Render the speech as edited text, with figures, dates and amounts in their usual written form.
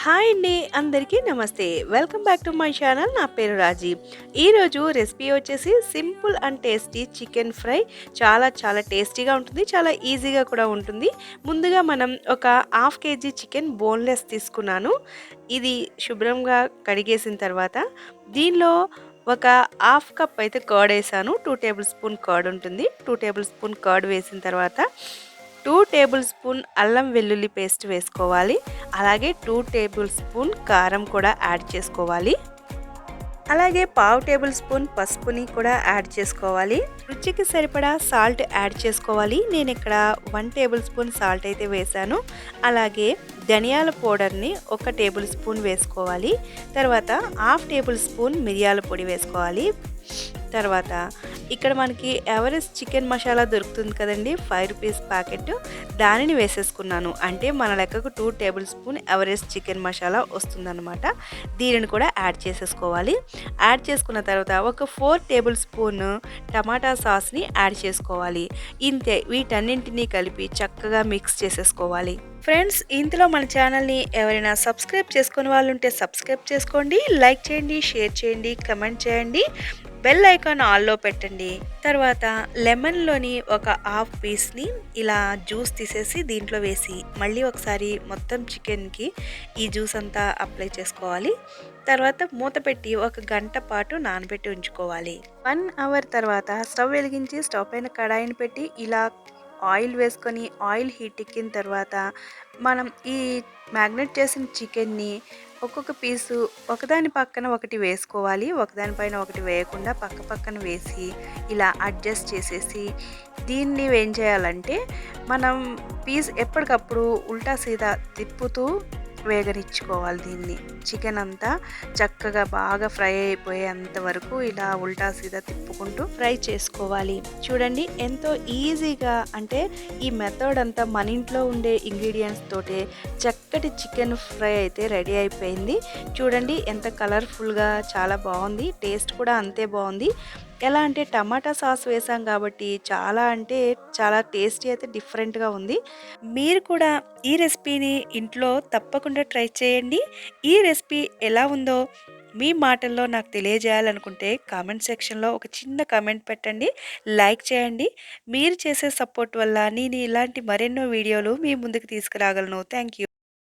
Hi అండి, అందరికీ నమస్తే. Welcome back to my channel. నా పేరు రాజీ. ఈరోజు రెసిపీ వచ్చేసి simple and tasty chicken fry. చాలా చాలా టేస్టీగా ఉంటుంది, చాలా ఈజీగా కూడా ఉంటుంది. ముందుగా మనం ఒక హాఫ్ కేజీ చికెన్ బోన్లెస్ తీసుకున్నాను. ఇది శుభ్రంగా కడిగేసిన తర్వాత దీనిలో ఒక హాఫ్ కప్ అయితే కర్డ్ వేసాను. 2 టేబుల్ స్పూన్ కర్డ్ ఉంటుంది. 2 టేబుల్ స్పూన్ కర్డ్ వేసిన తర్వాత 2 టేబుల్ స్పూన్ అల్లం వెల్లుల్లి పేస్ట్ వేసుకోవాలి. అలాగే 2 టేబుల్ స్పూన్ కారం కూడా యాడ్ చేసుకోవాలి. అలాగే పావు టేబుల్ స్పూన్ పసుపుని కూడా యాడ్ చేసుకోవాలి. రుచికి సరిపడా సాల్ట్ యాడ్ చేసుకోవాలి. నేను ఇక్కడ 1 టేబుల్ స్పూన్ సాల్ట్ అయితే వేసాను. అలాగే ధనియాల పౌడర్ని 1 టేబుల్ స్పూన్ వేసుకోవాలి. తర్వాత హాఫ్ టేబుల్ స్పూన్ మిరియాల పొడి వేసుకోవాలి. తర్వాత ఇక్కడ మనకి ఎవరెస్ట్ చికెన్ మసాలా దొరుకుతుంది కదండి, 5 రూపీస్ ప్యాకెట్, దానిని వేసేసుకున్నాను. అంటే మన లెక్కకు 2 table spoon Everest chicken masala వస్తుందన్నమాట. దీనిని కూడా యాడ్ చేసేసుకోవాలి. యాడ్ చేసుకున్న తర్వాత ఒక 4 టేబుల్ స్పూన్ టమాటా సాస్ని యాడ్ చేసుకోవాలి. ఇంతే, వీటన్నింటినీ కలిపి చక్కగా మిక్స్ చేసేసుకోవాలి. ఫ్రెండ్స్, ఇంతలో మన ఛానల్ని ఎవరైనా సబ్స్క్రైబ్ చేసుకునే వాళ్ళు ఉంటే సబ్స్క్రైబ్ చేసుకోండి, లైక్ చేయండి, షేర్ చేయండి, కమెంట్ చేయండి, బెల్ ఐకాన్ ఆల్లో పెట్టండి. తర్వాత లెమన్లోని ఒక హాఫ్ పీస్ని ఇలా జ్యూస్ తీసేసి దీంట్లో వేసి మళ్ళీ ఒకసారి మొత్తం చికెన్కి ఈ జ్యూస్ అంతా అప్లై చేసుకోవాలి. తర్వాత మూత పెట్టి 1 గంట పాటు నానబెట్టి ఉంచుకోవాలి. 1 అవర్ తర్వాత స్టవ్ వెలిగించి స్టవ్ పైన కడాయిని పెట్టి ఇలా ఆయిల్ వేసుకొని ఆయిల్ హీట్ ఎక్కిన తర్వాత మనం ఈ మ్యాగ్నెట్ చేసిన చికెన్ని ఒక్కొక్క పీసు ఒకదాని పక్కన ఒకటి వేసుకోవాలి. ఒకదానిపైన ఒకటి వేయకుండా పక్క పక్కన వేసి ఇలా అడ్జస్ట్ చేసేసి దీన్ని ఏం చేయాలంటే మనం పీస్ ఎప్పటికప్పుడు ఉల్టా సీదా తిప్పుతూ వేగనిచ్చుకోవాలి. దీన్ని చికెన్ అంతా చక్కగా బాగా ఫ్రై అయిపోయేంత వరకు ఇలా ఉల్టా సీదా తిప్పుకుంటూ ఫ్రై చేసుకోవాలి. చూడండి, ఎంతో ఈజీగా, అంటే ఈ మెథడ్ అంతా మన ఇంట్లో ఉండే ఇంగ్రీడియంట్స్ తోటే చక్కటి చికెన్ ఫ్రై అయితే రెడీ అయిపోయింది. చూడండి ఎంత కలర్ఫుల్గా, చాలా బాగుంది. టేస్ట్ కూడా అంతే బాగుంది. ఎలా అంటే టమాటా సాస్ వేసాం కాబట్టి చాలా అంటే చాలా టేస్టీ అయితే డిఫరెంట్గా ఉంది. మీరు కూడా ఈ రెసిపీని ఇంట్లో తప్పకుండా ట్రై చేయండి. ఈ రెసిపీ ఎలా ఉందో మీ మాటల్లో నాకు తెలియజేయాలనుకుంటే కామెంట్ సెక్షన్లో ఒక చిన్న కామెంట్ పెట్టండి, లైక్ చేయండి. మీరు చేసే సపోర్ట్ వల్ల నేను ఇలాంటి మరెన్నో వీడియోలు మీ ముందుకు తీసుకురాగలను. Thank you.